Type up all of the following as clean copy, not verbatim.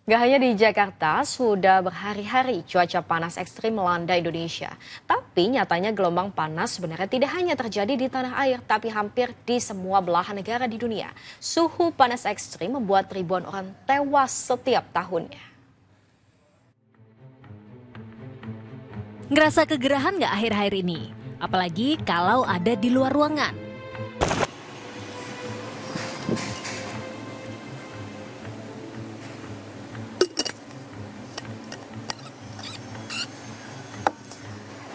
Gak hanya di Jakarta, sudah berhari-hari cuaca panas ekstrim melanda Indonesia. Tapi nyatanya gelombang panas sebenarnya tidak hanya terjadi di tanah air, tapi hampir di semua belahan negara di dunia. Suhu panas ekstrim membuat ribuan orang tewas setiap tahunnya. Ngerasa kegerahan nggak akhir-akhir ini? Apalagi kalau ada di luar ruangan.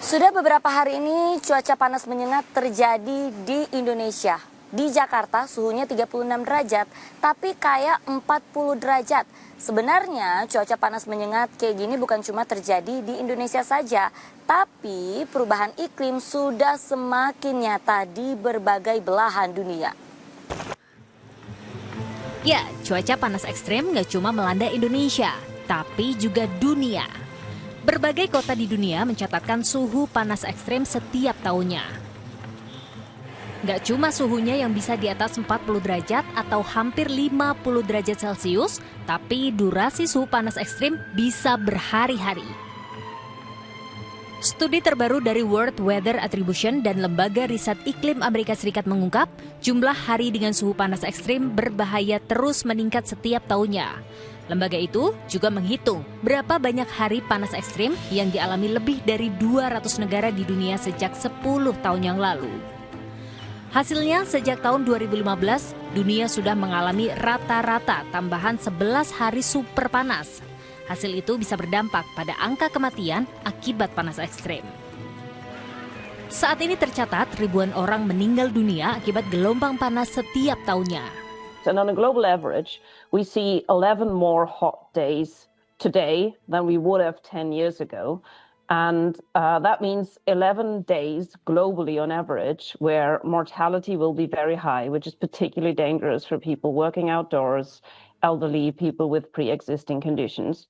Sudah beberapa hari ini cuaca panas menyengat terjadi di Indonesia. Di Jakarta suhunya 36 derajat, tapi kayak 40 derajat. Sebenarnya cuaca panas menyengat kayak gini bukan cuma terjadi di Indonesia saja, tapi perubahan iklim sudah semakin nyata di berbagai belahan dunia. Ya, cuaca panas ekstrem nggak cuma melanda Indonesia, tapi juga dunia. Berbagai kota di dunia mencatatkan suhu panas ekstrem setiap tahunnya. Nggak cuma suhunya yang bisa di atas 40 derajat atau hampir 50 derajat Celcius, tapi durasi suhu panas ekstrem bisa berhari-hari. Studi terbaru dari World Weather Attribution dan Lembaga Riset Iklim Amerika Serikat mengungkap, jumlah hari dengan suhu panas ekstrem berbahaya terus meningkat setiap tahunnya. Lembaga itu juga menghitung berapa banyak hari panas ekstrim yang dialami lebih dari 200 negara di dunia sejak 10 tahun yang lalu. Hasilnya, sejak tahun 2015, dunia sudah mengalami rata-rata tambahan 11 hari super panas. Hasil itu bisa berdampak pada angka kematian akibat panas ekstrim. Saat ini tercatat ribuan orang meninggal dunia akibat gelombang panas setiap tahunnya. And on a global average, we see 11 more hot days today than we would have 10 years ago. And that means 11 days globally on average where mortality will be very high, which is particularly dangerous for people working outdoors, elderly, people with pre-existing conditions.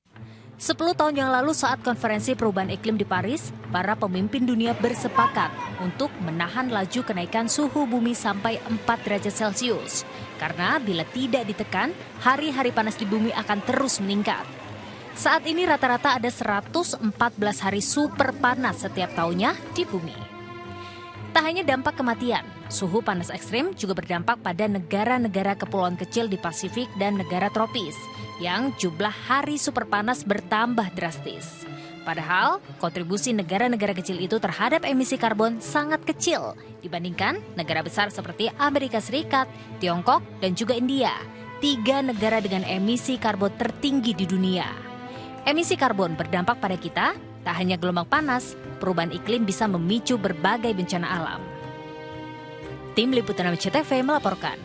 10 tahun yang lalu saat konferensi perubahan iklim di Paris, para pemimpin dunia bersepakat untuk menahan laju kenaikan suhu bumi sampai 4 derajat Celcius. Karena bila tidak ditekan, hari-hari panas di bumi akan terus meningkat. Saat ini rata-rata ada 114 hari super panas setiap tahunnya di bumi. Tak hanya dampak kematian, suhu panas ekstrim juga berdampak pada negara-negara kepulauan kecil di Pasifik dan negara tropis, yang jumlah hari super panas bertambah drastis. Padahal, kontribusi negara-negara kecil itu terhadap emisi karbon sangat kecil dibandingkan negara besar seperti Amerika Serikat, Tiongkok, dan juga India, 3 negara dengan emisi karbon tertinggi di dunia. Emisi karbon berdampak pada kita, tak hanya gelombang panas, perubahan iklim bisa memicu berbagai bencana alam. Tim Liputan CTV melaporkan.